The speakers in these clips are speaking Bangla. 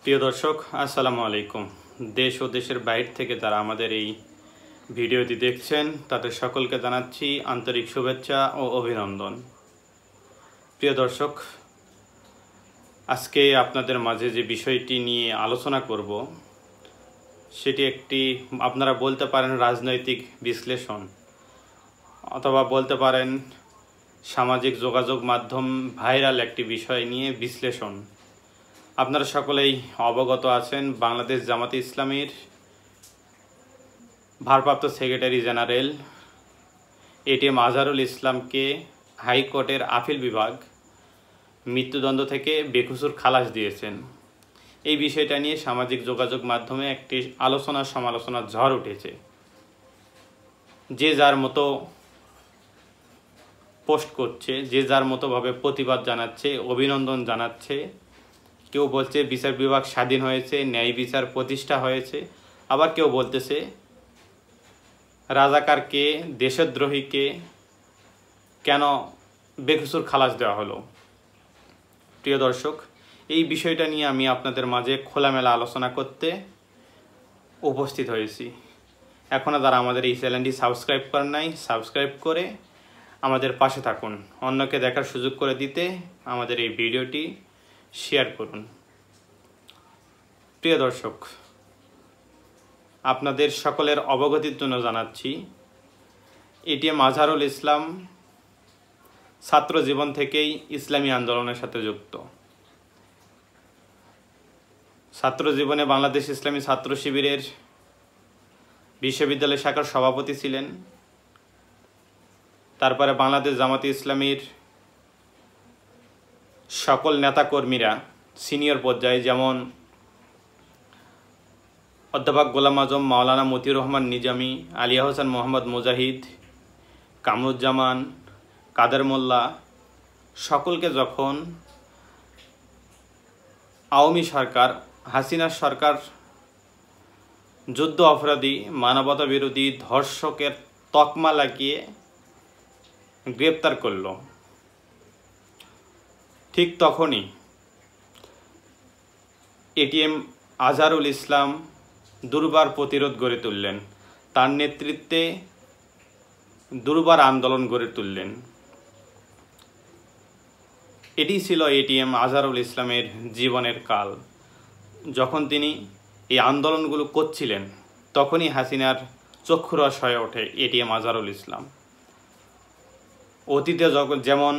প্রিয় দর্শক, আসসালামু আলাইকুম। দেশ ও দেশের বাইরে থেকে যারা আমাদের এই ভিডিওটি দেখছেন তাদের সকলকে জানাচ্ছি আন্তরিক শুভেচ্ছা ও অভিনন্দন। প্রিয় দর্শক, আজকে আপনাদের মাঝে যে বিষয়টি নিয়ে আলোচনা করব সেটি একটি আপনারা বলতে পারেন রাজনৈতিক বিশ্লেষণ, অথবা বলতে পারেন সামাজিক যোগাযোগ মাধ্যম ভাইরাল একটি বিষয় নিয়ে বিশ্লেষণ। আপনারা সকলেই অবগত আছেন, বাংলাদেশ জামাতে ইসলামীর ভারপ্রাপ্ত সেক্রেটারি জেনারেল এটিএম আজহারুল ইসলামকে হাইকোর্টের আপিল বিভাগ মৃত্যুদণ্ড থেকে বেকসুর খালাস দিয়েছেন। এই বিষয়টা নিয়ে সামাজিক যোগাযোগ মাধ্যমে একটি আলোচনা সমালোচনার ঝড় উঠেছে। যে যার মতো পোস্ট করছে, যে যার মতোভাবে প্রতিবাদ জানাচ্ছে, অভিনন্দন জানাচ্ছে। কেউ বলছে বিচার বিভাগ স্বাধীন হয়েছে, ন্যায় বিচার প্রতিষ্ঠা হয়েছে, আবার কেউ বলতেছে রাজাকারকে, দেশদ্রোহীকে কেন বেকসুর খালাস দেওয়া হলো। প্রিয় দর্শক, এই বিষয়টা নিয়ে আমি আপনাদের মাঝে খোলামেলা আলোচনা করতে উপস্থিত হয়েছি। এখনও যারা আমাদের এই চ্যানেলটি সাবস্ক্রাইব করেন নাই, সাবস্ক্রাইব করে আমাদের পাশে থাকুন। অন্যকে দেখার সুযোগ করে দিতে আমাদের এই ভিডিওটি শেয়ার করুন। প্রিয় দর্শক, আপনাদের সকলের অবগতির জন্য জানাচ্ছি, এটিএম আজহারুল ইসলাম ছাত্র জীবন থেকেই ইসলামী আন্দোলনের সাথে যুক্ত। ছাত্র জীবনে বাংলাদেশ ইসলামী ছাত্র শিবিরের বিশ্ববিদ্যালয় শাখার সভাপতি ছিলেন। তারপরে বাংলাদেশ জামাতে ইসলামীর সকল নেতাকর্মীরা সিনিয়র পর্যায়ে, যেমন অধ্যাপক গোলাম আজম, মাওলানা মতিউর রহমান নিজামী, আলিয়া হোসেন মোহাম্মদ মুজাহিদ, কামরুজ্জামান, কাদের মোল্লা, সকলকে যখন আওয়ামী সরকার, হাসিনার সরকার যুদ্ধ অপরাধী, মানবতা বিরোধী, ধর্ষকের তকমা লাগিয়ে গ্রেপ্তার করল, ঠিক তখনই এটিএম আজহারুল ইসলাম দুর্বার প্রতিরোধ গড়ে তুললেন। তার নেতৃত্বে দুর্বার আন্দোলন গড়ে তুললেন। এটি ছিল এটিএম আজহারুল ইসলামের জীবনের কাল। যখন তিনি এই আন্দোলনগুলো করছিলেন তখনই হাসিনার চক্ষুরস হয়ে ওঠে এটিএম আজহারুল ইসলাম। অতীতে যেমন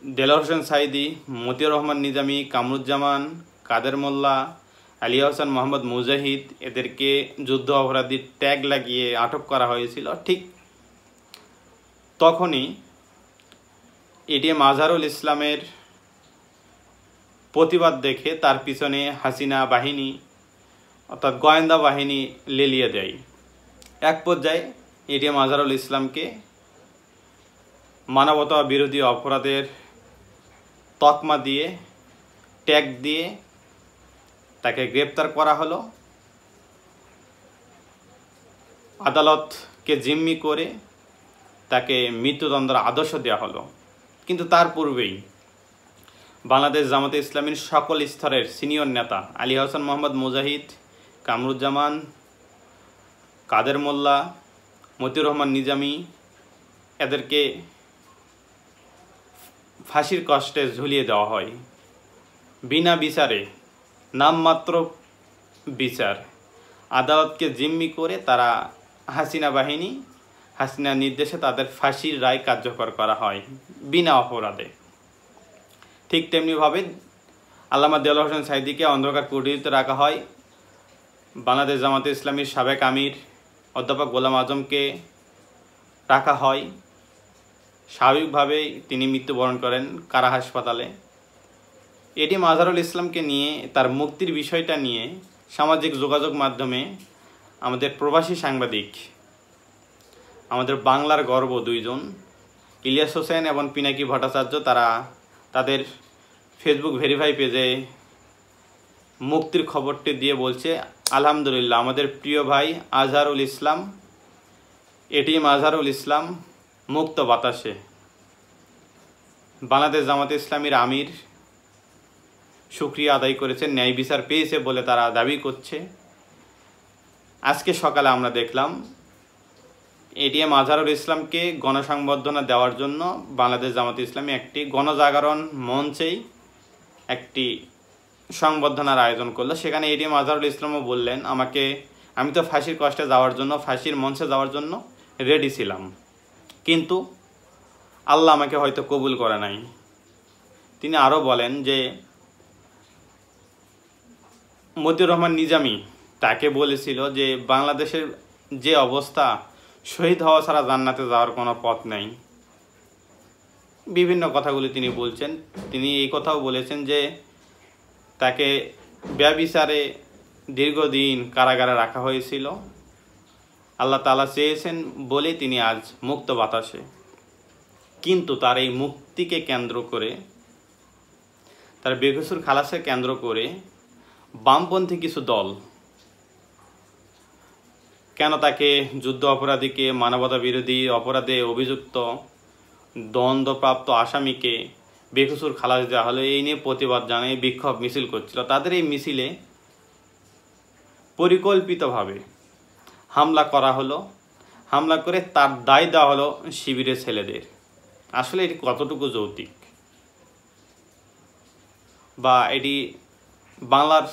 দেলোয়ার হোসেন সাইদি, মতিউর রহমান নিজামী, কামরুজ্জামান, কাদের মোল্লা, আলিয়া হোসেন মোহাম্মদ মুজাহিদ, এদেরকে যুদ্ধ অপরাধীর ট্যাগ লাগিয়ে আটক করা হয়েছিল, ঠিক তখনই এটিএম আজহারুল ইসলামের প্রতিবাদ দেখে তার পিছনে হাসিনা বাহিনী অর্থাৎ গোয়েন্দা বাহিনী লেলিয়ে দেয়। এক পর্যায়ে এটিএম আজহারুল ইসলামকে মানবতা বিরোধী অপরাধের তকমা দিয়ে, ট্যাগ দিয়ে তাকে গ্রেপ্তার করা হলো। আদালতকে জিম্মি করে তাকে মৃত্যুদণ্ডের আদেশ দেওয়া হলো। কিন্তু তার পূর্বেই বাংলাদেশ জামাতে ইসলামীর সকল স্তরের সিনিয়র নেতা আলী হোসেন মোহাম্মদ মুজাহিদ, কামরুজ্জামান, কাদের মোল্লা, মতিউর রহমান নিজামী, এদেরকে ফাঁসির কষ্টে ঝুলিয়ে দেওয়া হয় বিনা বিচারে, নামমাত্র বিচার। আদালতকে জিম্মি করে তারা হাসিনার নির্দেশে তাদের ফাঁসির রায় কার্যকর করা হয় বিনা অপরাধে। ঠিক তেমনিভাবে আল্লামা দেলোয়ার হোসেন সাইদিকে অন্ধকার কুঠরিতে রাখা হয়। বাংলাদেশ জামাতে ইসলামীর সাবেক আমির অধ্যাপক গোলাম আজমকে রাখা হয়। স্বাভাবিকভাবেই তিনি মৃত্যুবরণ করেন কারা হাসপাতালে। এটিএম আজহারুল ইসলামকে নিয়ে, তার মুক্তির বিষয়টা নিয়ে সামাজিক যোগাযোগ মাধ্যমে আমাদের প্রবাসী সাংবাদিক, আমাদের বাংলার গর্ব দুইজন, ইলিয়াস হোসেন এবং পিনাকি ভট্টাচার্য, তারা তাদের ফেসবুক ভেরিফাই পেজে মুক্তির খবরটি দিয়ে বলছে, আলহামদুলিল্লাহ, আমাদের প্রিয় ভাই আজহারুল ইসলাম, এটিএম আজহারুল ইসলাম মুক্ত বাতাসে। বাংলাদেশ জামাতে ইসলামীর আমির শুকরিয়া আদায় করেছে, ন্যায় বিচার পেয়েছে বলে তারা দাবি করছে। আজকে সকালে আমরা দেখলাম এটিএম আজহারুল ইসলামকে গণসংবর্ধনা দেওয়ার জন্য বাংলাদেশ জামাতে ইসলামী একটি গণজাগরণ মঞ্চেই একটি সংবর্ধনার আয়োজন করলো। সেখানে এটিএম আজহারুল ইসলামও বললেন, আমি তো ফাঁসির কষ্টে যাওয়ার জন্য, ফাঁসির মঞ্চে যাওয়ার জন্য রেডি ছিলাম, কিন্তু আল্লাহ আমাকে হয়তো কবুল করে নাই। তিনি আরও বলেন যে মতিউর রহমান নিজামী তাকে বলেছিল যে বাংলাদেশের যে অবস্থা, শহীদ হওয়া ছাড়া জান্নাতে যাওয়ার কোনো পথ নেই। বিভিন্ন কথাগুলি তিনি বলছেন। তিনি এই কথাও বলেছেন যে তাকে ব্যভিচারে দীর্ঘদিন কারাগারে রাখা হয়েছিল, আল্লাহ তাআলা চেয়েছেন বলে তিনি আজ মুক্ত বাতাসে। কিন্তু তার এই মুক্তিকে কেন্দ্র করে, তার বেকসুর খালাসকে কেন্দ্র করে বামপন্থী কিছু দল কেন তাকে যুদ্ধ অপরাধীকে, মানবতা বিরোধী অপরাধে অভিযুক্ত দ্বন্দ্বপ্রাপ্ত আসামিকে বেকসুর খালাস দেওয়া হলো, এই নিয়ে প্রতিবাদ জানিয়ে বিক্ষোভ মিছিল করছিল। তাদের এই মিছিলে পরিকল্পিতভাবে হামলা করা হলো। হামলা করে তার দায় দেওয়া হলো শিবিরের ছেলেদের। আসলে এটি কতটুকু যৌক্তিক, বা এটি বাংলার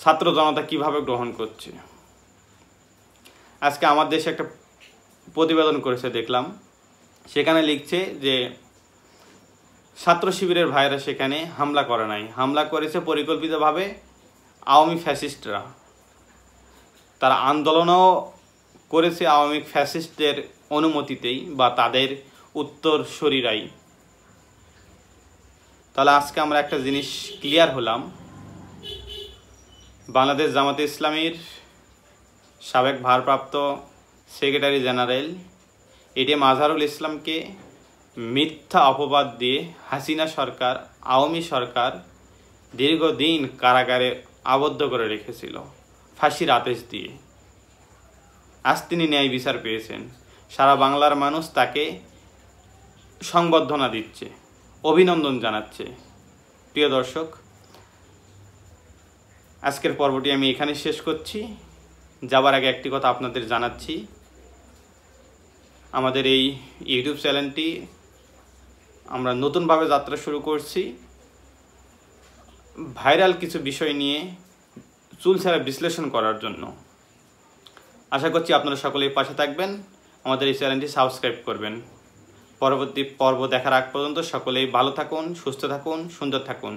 ছাত্র জনতা কিভাবে গ্রহণ করছে? আজকে আমার দেশে একটা প্রতিবেদন করেছে দেখলাম, সেখানে লিখছে যে ছাত্র শিবিরের ভাইরা সেখানে হামলা করে নাই, হামলা করেছে পরিকল্পিতভাবে আওয়ামী ফ্যাসিস্টরা। তারা আন্দোলনও করেছে আওয়ামী ফ্যাসিস্টদের অনুমতিতেই বা তাদের উত্তরসূরিরাই। তাহলে আজকে আমরা একটা জিনিস ক্লিয়ার হলাম, বাংলাদেশ জামাতে ইসলামীর সাবেক ভারপ্রাপ্ত সেক্রেটারি জেনারেল এটিএম আজহারুল ইসলামকে মিথ্যা অপবাদ দিয়ে হাসিনা সরকার, আওয়ামী সরকার দীর্ঘদিন কারাগারে আবদ্ধ করে রেখেছিল ফাঁসির আদেশ দিয়ে। আজ তিনি ন্যায় বিচার পেয়েছেন। সারা বাংলার মানুষ তাকে সংবর্ধনা দিচ্ছে, অভিনন্দন জানাচ্ছে। প্রিয় দর্শক, আজকের পর্বটি আমি এখানে শেষ করছি। যাবার আগে একটি কথা আপনাদের জানাচ্ছি, আমাদের এই ইউটিউব চ্যানেলটি আমরা নতুনভাবে যাত্রা শুরু করছি। ভাইরাল কিছু বিষয় নিয়ে চুলচেরা বিশ্লেষণ করার জন্য। আশা করছি আপনারা সকলেই পাশে থাকবেন, আমাদের এই চ্যানেলটি সাবস্ক্রাইব করবেন। পরবর্তী পর্ব দেখার আগ পর্যন্ত সকলেই ভালো থাকুন, সুস্থ থাকুন, সুন্দর থাকুন।